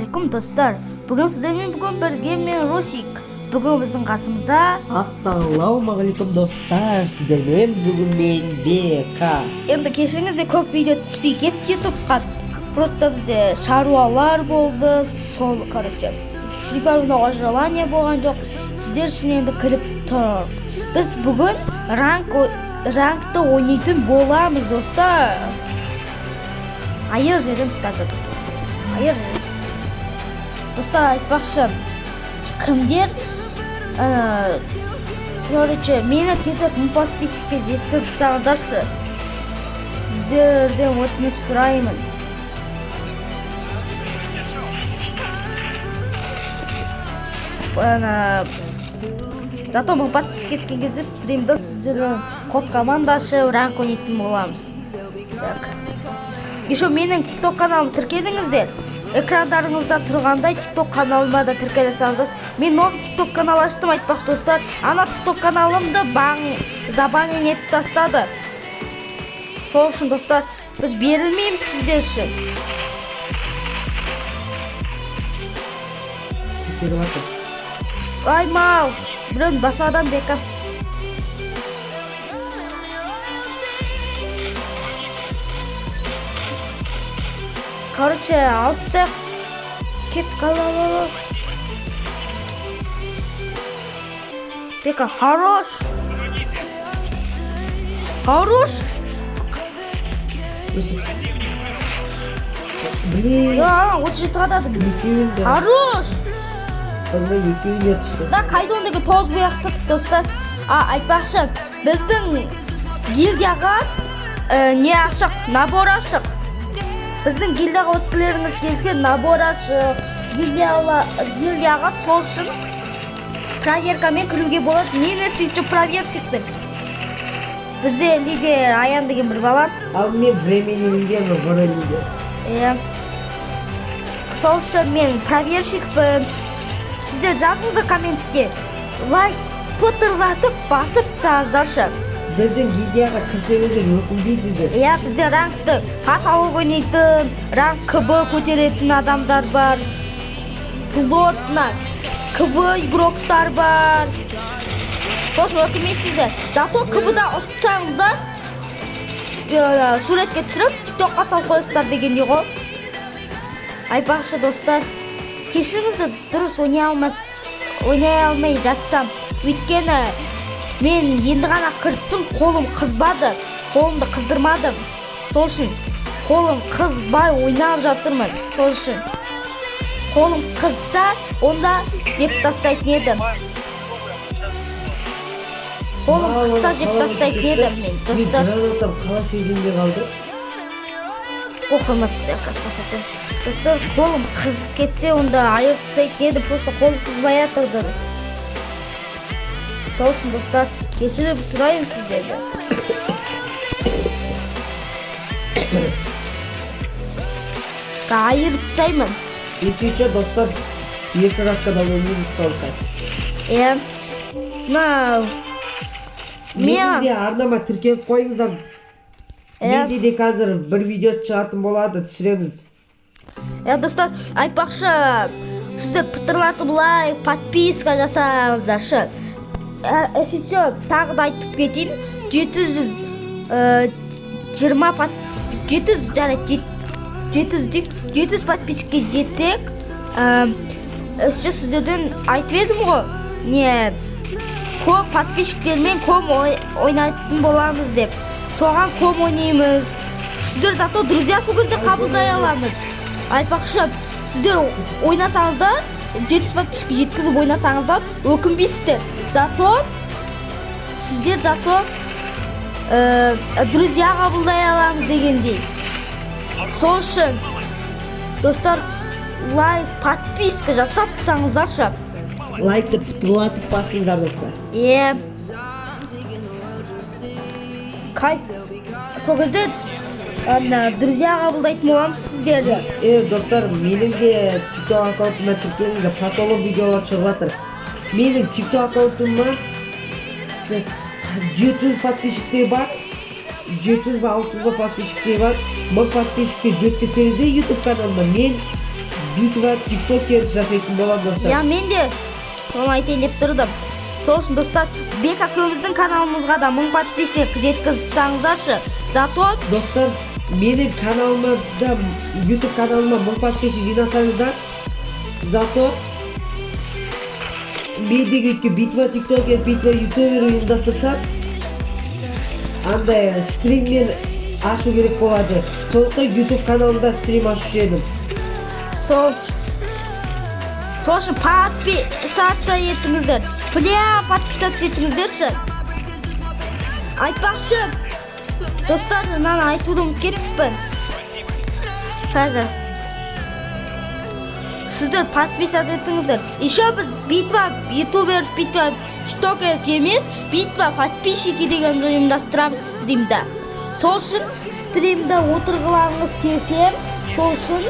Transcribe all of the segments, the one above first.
Ассалаумағалейкум достар. Бүгін сіздермен бірге мен Росик. Бүгін біздің қасымызда Ассалаумағалейкум достар, сіздермен бүгін мен Бека. Енді кешіріңіздер, көп видео түспей кетті ютубқа. Просто бізде шаруалар болды, сол FIFA ойнауға желание болған жоқ. Сіздер үшін енді кіріп тұр. Біз бүгін ранкты ойнайтын боламыз достар. Айыр жеріміз қазір біз. Айыр жеріміз. Достар, айтпақшы, кімдер мені тезірек мың подписчикке жеткізіп тастаңыздаршы. Сіздерден өтініп сұраймын. Зато мың подписчик кеткен кезде стримді сіздердің код команда ашып ранк ойнайтын боламыз. Еще менің TikTok каналым тіркеліңіздер. Экрандарыңызда тұрғандай TikTok каналыма да тіркеле салыңыздар. Мен новый TikTok канал аштым, айтпақ достар. Ана TikTok каналымды забанен етіп тастады. Сол үшін достар, біз берілмейміз сіздер үшін. Аймау, біреуін басадан Бека. Короче, алып тек кет қалалы. Бека, хорош. Хорош. Блин. Вот же тогда хорош. Да, қайда ондегі тоз бұяқсық достар. Айтпақшы, біздің гильдияға не ашық, набор ашық. Біздің гильдияға өткілеріңіз келсе, набор ашық, гильдияға сол үшін проверкамен кіруге болады. Мен сөйтіп проверщикпін. Бізде лидер Аян деген бір бала. Ал мен времени лидермін, бұры лидер. Сол үшін мен проверщикпін. Сіздер жазыңыздар комментте. Лайк пытырлатып басып тастаңыздаршы. Біздің гильдияға кірсеңіздер өкінбейсіздер. Бізде ранкты қатауы ойнайтын, ранк КБ көтеретін адамдар бар. Плотно КБ игроктар бар. Сосын өкінбейсіздер. Зато КБ-да ұтсаңыздар, суретке түсіріп, TikTok-қа салып қойсыздар дегендей ғой. Айтпақшы достар, кешіріңіздер, дұрыс ойнай алмай жатсам. Өйткені мен енді ғана кірттім, қолым қызбады, қолымды қыздырмадым. Сол үшін қолым қызбай ойнап жатырмын. Сол үшін қолым қызса, онда жеп тастайтын едім. Қолым қызса жеп тастайтын едім мен, достар. Мен гранатам қала сезімде қалды. Оқырматты қасқасатын. Достар, қолым қызып кетсе, онда айып тастайтын едім. Просто қолым қызбай атырдыңыз. Сол үшін достар, кешіріп сұрайым сіздерді. Айырып тастаймын. Ешінші достар, екі раққада ойнаймыз толқай. Менің де арнама тіркеліп қойыңыздар. Менде де қазір бір видео шығатын болады, түсіреміз. Достар, айтпақшы, сіздер пытырлатып лайк, подписка жасаңыздаршы. Сөйтсе, тағы да айтып кетейін, 700 подписчикке жетсек, сіздерден айтып едім ғой, көп подписчиктермен көп ойнайтын боламыз деп. Соған көп ойнаймыз. Сіздер зато друзья сол кезде қабылдай аламыз. Айтпақшы, сіздер ойнасаңыздар, 700 подписчикке жеткізіп ойнасаңыздар, өкінбейсіздер. Сіздер друзья қабылдай аламыз дегендей. Сол үшін, достар, лайк, подписка жасап тұрсаңыздаршы. Лайкты пытырлатып басыңыздар достар. Кайф. Сол кезде друзья қабылдайтын боламыз сіздерді. Достар, менің де TikTok аккаунтыма тіркеліңіздер, потолок видеолар шығып жатыр. Менің TikTok аккаунтыма 700 подписчиктер бар. 700-600 подписчиктер бар. 1000 подписчикке жеткізсеңіздер YouTube каналыма мен битва тиктокер жасайтын боламын достар. Я мен де соны айтайын деп тұрдым. Сол үшін достар, Бек екеуміздің каналымызға да 1000 подписчик жеткізсаңыздаршы. Зато Достар, менің каналыма да, YouTube каналыма 1000 подписчик жинасаңыздар, зато мендегі битва тиктокер, битва ютубер ұйымдастырсам, андай стриммен ашу керек болады. Сондықтан YouTube каналымда стрим ашушы едім. сол үшін подписаться етіңіздер. Прям подписаться етіңіздерші. Айтпақшы, достар, мынаны айтуды ұмытып кетіппін. Қазір сіздер подписаться етіңіздер. Еще біз битва ютубер, битва тиктокер емес, битва подписчики деген ұйымдастырамыз стримда. Сол үшін стримда отырғыларыңыз келсе, сол үшін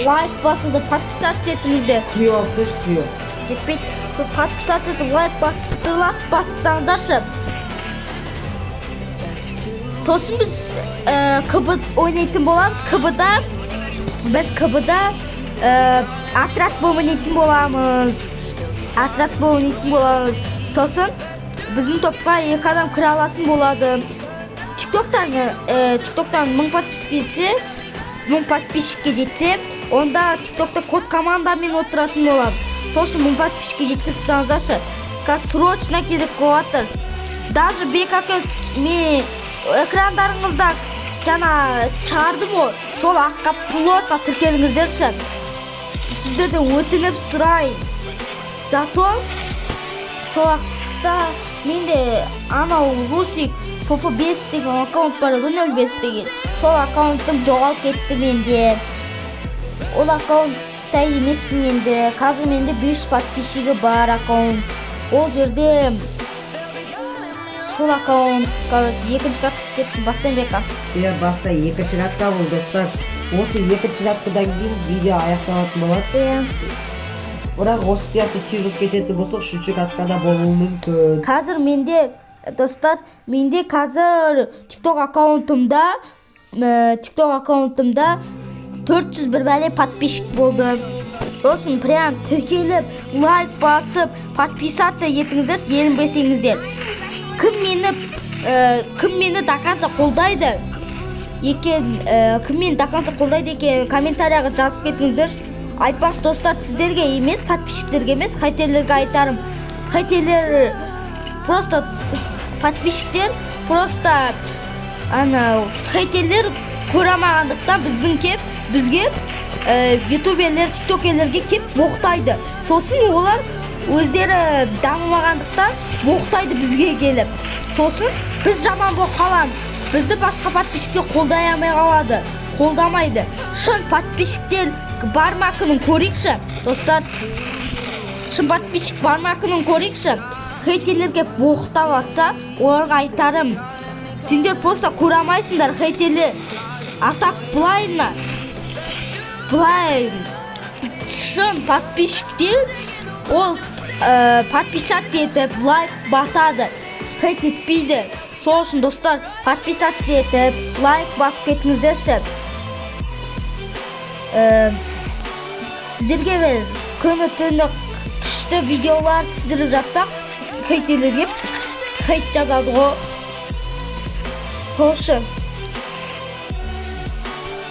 лайк басыңыздар, подписаться етіңіздер. Күйеу алып кеш, күйеу. Жетпейді, подписаться етіп, лайк басып, пұтырлатып басып саңыздаршы. Сол үшін біз КБ ойнайтын боламыз. Біз КБ-да отряд болмайтын боламыз. Сол үшін біздің топқа 2 адам кіре алатын болады. Тиктоктан 1000 подписчикке жетсе, онда тиктокта код командамен отыратын боламыз. Сол үшін 1000 подписчикке жеткізіп тұрыңыздаршы. Қазір срочно керек болатыр. Даже Бек ака мен экрандарыңызда жана шығардым ғой. Сол аққа пилотқа тіркеліңіздерші. Сіздерден өтініп сұрайын. Зато сол ақта менде анау Русик FF5 деген аккаунт бар, 05 деген. Сол аккаунтым жоғалып кетті менде. Ол аккаунтта емеспін енді. Қазір менде 5 подписчигі бар аккаунт. Ол жерде сол аккаунт, екінші катқа кеттім, бастайын бека. Баста екінші катқа бол достар. Осы екінші каткадан кейін видео аяқталатын болады. Бірақ осы сияқты тежіп кететін болса, үшінші каткада болуы мүмкін. Қазір менде, достар, қазір TikTok аккаунтымда 401 бәле подписчик болды. Сосын прям тіркеліп, лайк басып, подписаться етіңіздер, ерінбесеңіздер. Кім мені до конца қолдайды екен, комментарияға жазып кетіңіздер. Айтпақшы достар, сіздерге емес, подписчиктерге емес, хейтерлерге айтарым. Хейтерлер просто подписчиктер, просто хейтерлер көремағандықтан бізге ютуберлер, тиктокерлерге кеп боқтайды. Сосын олар өздері дамымағандықтан боқтайды бізге келіп. Сосын біз жаман болып қаламыз. Бізді басқа подписчиктер қолдай алмай қалады. Қолдамайды. Шын подписчиктер бар ма күнін көрейікші, достар. Шын подписчик бар ма күнін көрейікші. Хейтерлерге боқтап атса, оларға айтарым. Сендер просто көрамайсыңдар, хейтерлер. Атақ бұлайына. Бұлай шын подписчиктер ол подписаться етіп, лайк басады, хейт етпейді. Сол үшін достар, подписаться етіп, лайк басып кетіңіздерші. Сіздерге біз күні түні күшті видеолар түсіріп жатсақ, хейтерлерге хейт жазады ғой. Сол үшін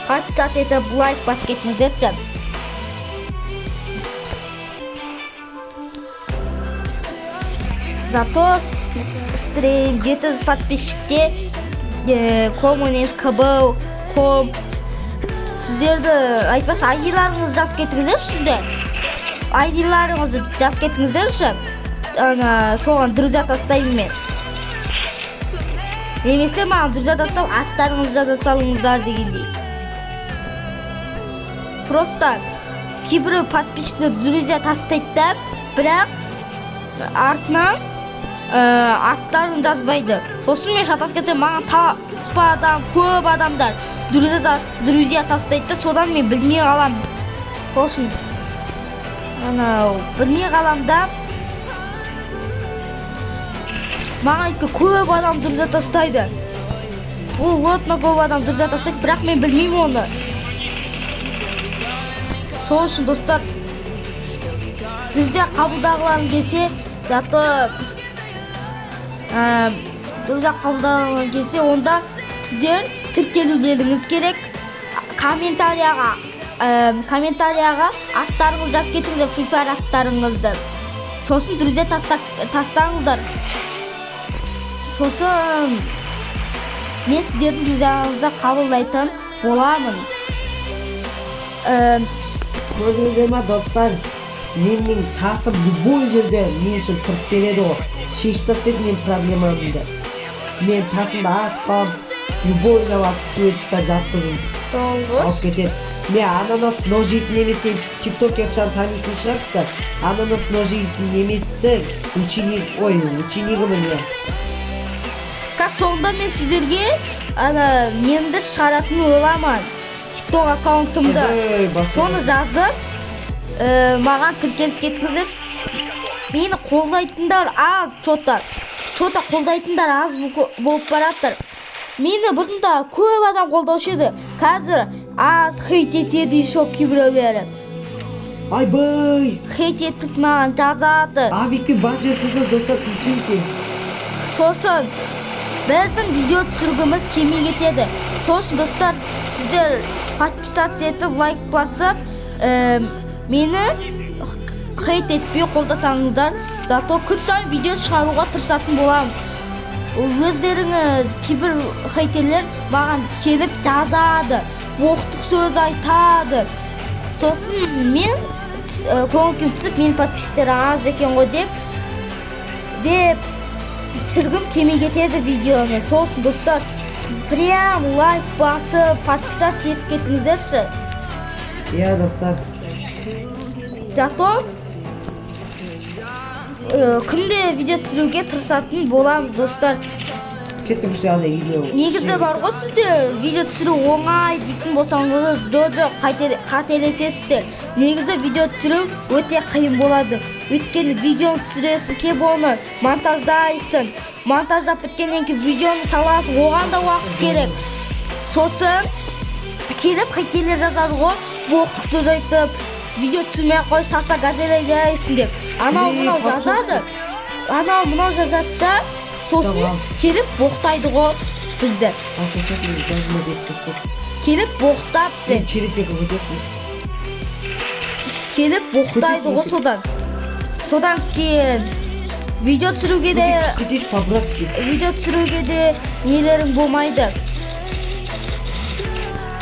подписаться етіп, лайк басып кетіңіздерші. Зато стрим 700 подписчикте ойнаймыз, ком. Сіздерді айтпаса айдиларыңызды жазып кетіңіздерші сіздер. Айдиларыңызды жазып кетіңіздерші. Соған друзья тастаймын мен. Немесе маған друзья тастап, аттарыңызды жаза салыңыздар дегендей. Просто кейбір подписчиктер друзья тастайды да, бірақ артынан аттарын жазбайды. Сосын мен шатас кетем, маған көп адамдар друзья тастайды да, содан мен білмей қалам. Сосын білмей қалам да, маған көп адам друзья тастайды. Бұл лотно көп адам друзья тастайды, бірақ мен білмеймін оны. Сол үшін достар, бізде қабылдағыларың келсе, зато бізде қабылдағыларың келсе, онда сіздер тіркелулеріңіз керек. Комментарияға аттарыңызды жазып кетіңіздер, Free Fire аттарыңызды. Сосын друзья тастаңыздар. Сосын мен сіздердің друзьяңызды қабылдайтын боламын. Көрдіңіздер ма достар, менің тасым любой жерде мен үшін тұрып береді ғой. Шешіп тастайды мен проблемамды. Мен тасымды атқам, любой суретшіға жатқызым алып кетеді. Мен ананас ножитін еместен тиктокершаны танитын шығарсыздар. Ананас ножитін еместі ученигімін я. Сонда мен сіздерге немді шығаратын ойламан. Тикток аккаунтымды. Соны жазып, маған тіркеліп кетіңіздер. Мені қолдайтындар аз, чота қолдайтындар аз болып бараттыр. Мені бұрында көп адам қолдаушы еді. Қазір аз хейт етеді еще кейбіреулері. Айбай! Хейт етіп маған жазады. Абикпен бас ертісіз достар тіркелді. Сосын біздің видео түсіргіміз кемей кетеді. Сосын достар, сіздер подписаться етіп, лайк басып, мені хейт етпей қолдасаңыздар, зато күн сайын видео шығаруға тырысатын боламыз. Өздеріңіз кейбір хейтерлер маған келіп жазады, оқтық сөз айтады. Сосын мен көңіл түсіп, мен подписчиктер аз екен ғой деп түсіргім кемей кетеді видеоны. Сосын достар, прям лайк басып, подписаться етіп кетіңіздерші. Иә достар. Зато күнде видео түсіруге тырысатын боламыз достар. Кеттім жағдай видео. Негізі бар ғой, сіздер видео түсіру оңай дейтін болсаңыз, жоқ қателесесіздер. Негізі видео түсіру өте қиын болады. Өйткені видеоны түсіресің, кеп оны монтаждайсың. Монтаждап біткеннен кейін видеоны саласың, оған да уақыт керек. Сосын келіп хейтерлер жазады ғой, оқтық сөз айтып, видео түсірмей қойшы, таста газелейдейсің деп. Анау мынау жазады. Анау мынау жазады да, сосын келіп боқтайды ғой бізді. Келіп боқтап келіп боқтайды ғой содан. Содан кейін видео түсіруге де нелерің болмайды.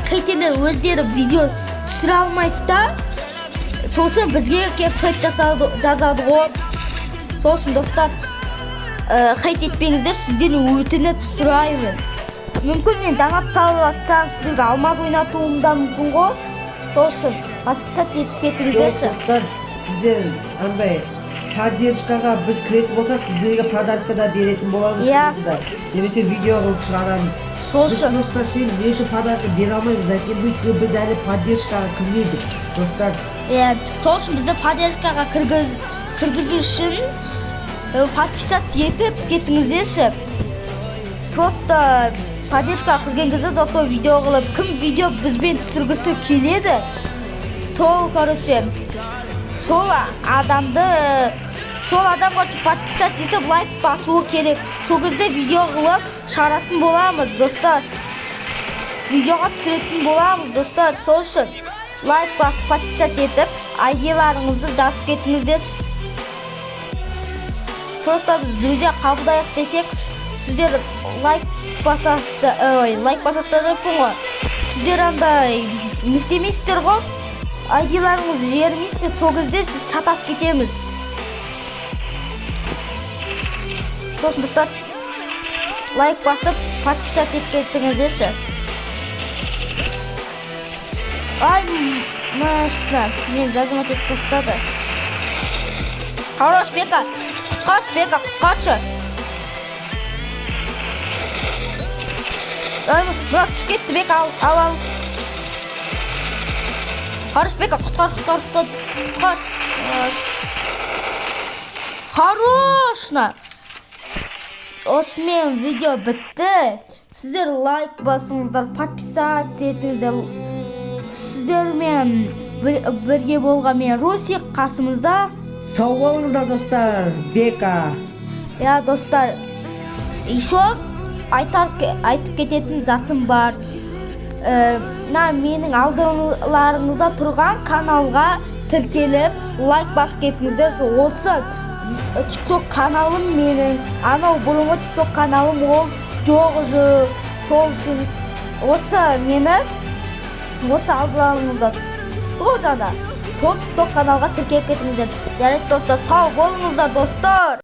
Хейтерлер өздері видео түсіре алмайды да, сосын бізге кеп хейт жазады ғой. Сосын достар, хейт етпеңіздер, сізден өтініп сұраймын. Мүмкін мен донат салып атсам, сіздерге алмаз ойнатуым да мүмкін ғой. Сосын подписаться етіп кетіңіздерші. Достар, сіздер андай поддержкаға біз кіретін болса, сіздерге подарка да беретін боламыз. Немесе видео қылып шығарамыз. Біз достар сен не үшін подарка бере алмаймыз, әйтен бүйтті біз әлі поддержкаға кірмейдік, достар. Сол үшін бізді поддержкаға кіргізу үшін подписаться етіп кетіңіздерші. Просто поддержкаға кірген кезде зато видео қылып, кім видео бізбен түсіргісі келеді, сол адамға подписаться етіп лайк басуы керек. Сол кезде видео қылып шығаратын боламыз, достар. Видеоға түсіретін боламыз, достар. Сол үшін лайк басып, подписаться етіп, айдияларыңызды жазып кетіңіздер. Просто біз друзья қабылдайық десек, сіздер лайк басасыздар деппін ғой. Сіздер андай не істемейсіздер ғой, айдияларыңызды жібермейсіздер, сол кезде біз шатасып кетеміз. Сосын достар, лайк басып, подписаться етіп кетіңіздерші. Ай, машина, мен жазым атып тастады. Хорош, Бека, құтқаршы. Мұра түс кетті, Бека, ал. Хорош, Бека, құтқар. Хорошна. Осымен видео бітті. Сіздер лайк басыңыздар, подписаться етіңіздер. Сіздермен бірге болған мен Русик, қасымызда. Сау болыңыздар достар. Бека. Я достар, еще айтып кететін затым бар. Менің алдыларыңызда тұрған каналға тіркеліп, лайк басып кетіңіздер. Осы TikTok каналым менің, анау бұрынғы TikTok каналым ол жоқ уже. Сол үшін осы мені осы алдыларыңызда сол TikTok каналға тіркеліп кетіңіздер. Жарайды достар, сау болыңыздар достар.